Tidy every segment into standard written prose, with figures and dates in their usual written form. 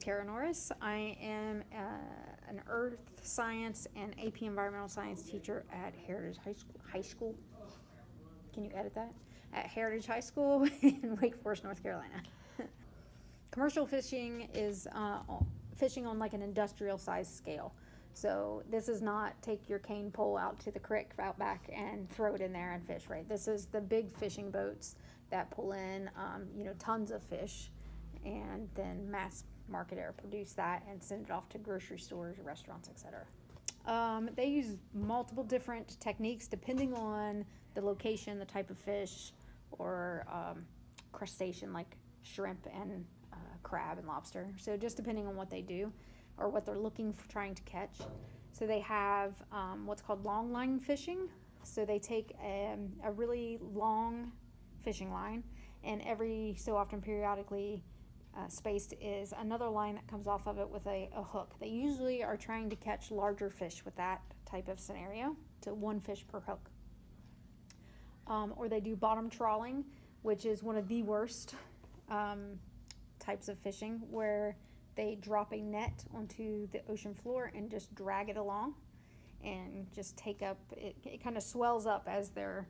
Kara Norris. I am an earth science and AP environmental science teacher at Heritage High School. Can you edit that? At Heritage High School in Wake Forest, North Carolina. Commercial fishing is fishing on like an industrial size scale. So this is not take your cane pole out to the creek out back and throw it in there and fish, right? This is the big fishing boats that pull in, tons of fish, and then mass market or produce that and send it off to grocery stores, restaurants, etc. They use multiple different techniques depending on the location, the type of fish, or crustacean like shrimp and crab and lobster. So just depending on what they do or what they're looking for, trying to catch. So they have what's called long line fishing. So they take a really long fishing line, and every so often periodically spaced is another line that comes off of it with a hook. They usually are trying to catch larger fish with that type of scenario, so one fish per hook. Or they do bottom trawling, which is one of the worst types of fishing, where they drop a net onto the ocean floor and just drag it along and just take up, it kind of swells up as they're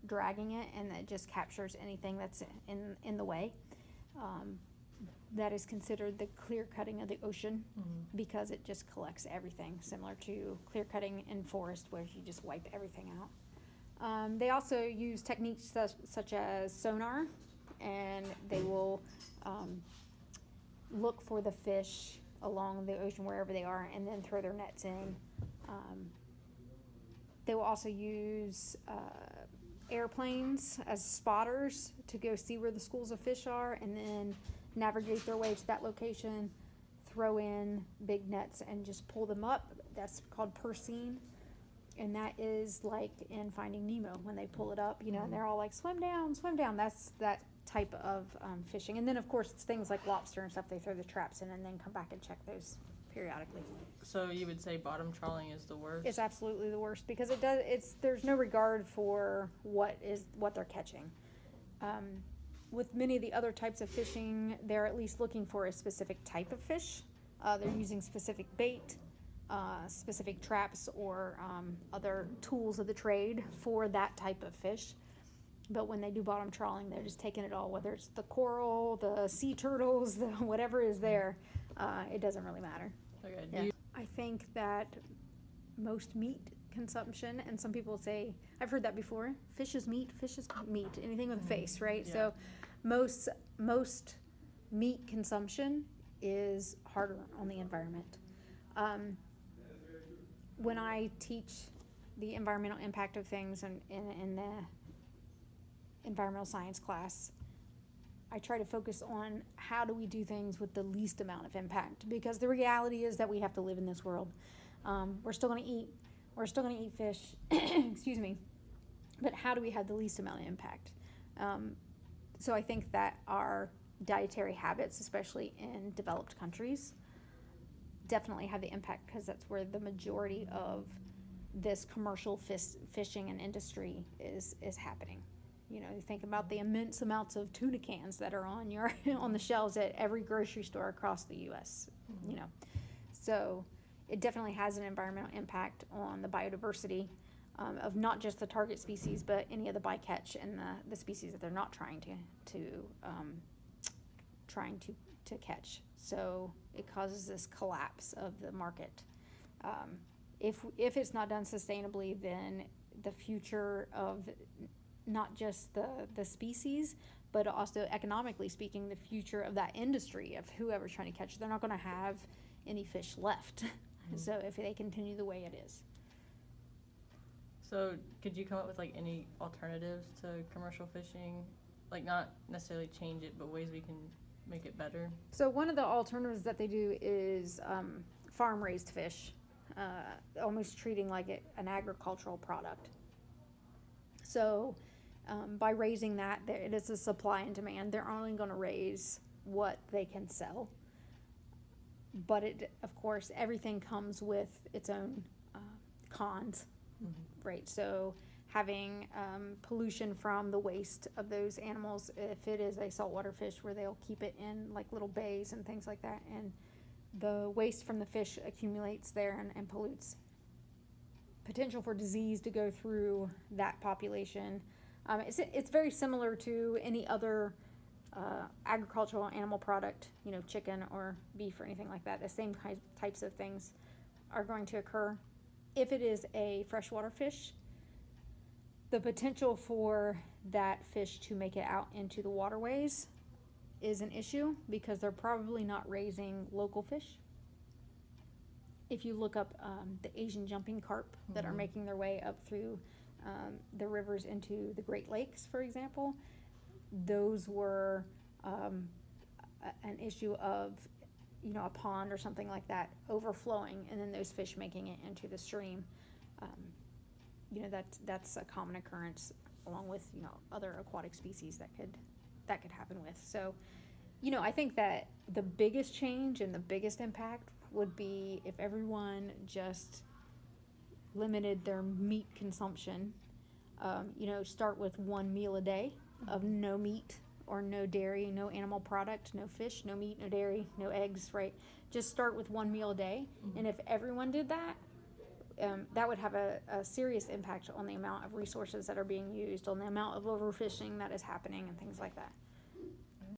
dragging it, and it just captures anything that's in the way. That is considered the clear cutting of the ocean, because it just collects everything, similar to clear cutting in forest where you just wipe everything out. They also use techniques such as sonar, and they will look for the fish along the ocean wherever they are and then throw their nets in. They will also use airplanes as spotters to go see where the schools of fish are and then navigate their way to that location, throw in big nets and just pull them up. That's called per scene. And that is like in Finding Nemo when they pull it up, and they're all like, swim down, swim down. That's that type of fishing. And then of course it's things like lobster and stuff, they throw the traps in and then come back and check those periodically. So you would say bottom trawling is the worst? It's absolutely the worst, because there's no regard for what they're catching. With many of the other types of fishing, they're at least looking for a specific type of fish. They're using specific bait, specific traps, or other tools of the trade for that type of fish. But when they do bottom trawling, they're just taking it all, whether it's the coral, the sea turtles, whatever is there, it doesn't really matter. Okay. Yeah. I think that most meat consumption, and some people say, I've heard that before, fish is meat, anything with a face, right? Yeah. So most meat consumption is harder on the environment. When I teach the environmental impact of things in the environmental science class, I try to focus on how do we do things with the least amount of impact, because the reality is that we have to live in this world. We're still going to eat fish, excuse me, but how do we have the least amount of impact? So I think that our dietary habits, especially in developed countries, definitely have the impact, because that's where the majority of this commercial fishing and industry is happening. You think about the immense amounts of tuna cans that are on the shelves at every grocery store across the U.S. So it definitely has an environmental impact on the biodiversity of not just the target species, but any of the bycatch and the species that they're not trying to catch. So it causes this collapse of the market. If it's not done sustainably, then the future of not just the species, but also economically speaking, the future of that industry of whoever's trying to catch it, they're not going to have any fish left. So if they continue the way it is. So could you come up with like any alternatives to commercial fishing? Like not necessarily change it, but ways we can make it better? So one of the alternatives that they do is farm raised fish, almost treating like an agricultural product. So by raising that, it is a supply and demand. They're only going to raise what they can sell. But of course, everything comes with its own cons, right? So having pollution from the waste of those animals, if it is a saltwater fish where they'll keep it in like little bays and things like that, and the waste from the fish accumulates there and pollutes. Potential for disease to go through that population. It's very similar to any other agricultural animal product, chicken or beef or anything like that. The same types of things are going to occur. If it is a freshwater fish, the potential for that fish to make it out into the waterways is an issue because they're probably not raising local fish. If you look up the Asian jumping carp that are making their way up through the rivers into the Great Lakes, for example, those were an issue of, a pond or something like that overflowing, and then those fish making it into the stream. That's a common occurrence, along with other aquatic species that could happen with. So, I think that the biggest change and the biggest impact would be if everyone just limited their meat consumption. Start with one meal a day of no meat or no dairy, no animal product, no fish, no meat, no dairy, no eggs, right? Just start with one meal a day. And if everyone did that, that would have a serious impact on the amount of resources that are being used, on the amount of overfishing that is happening and things like that.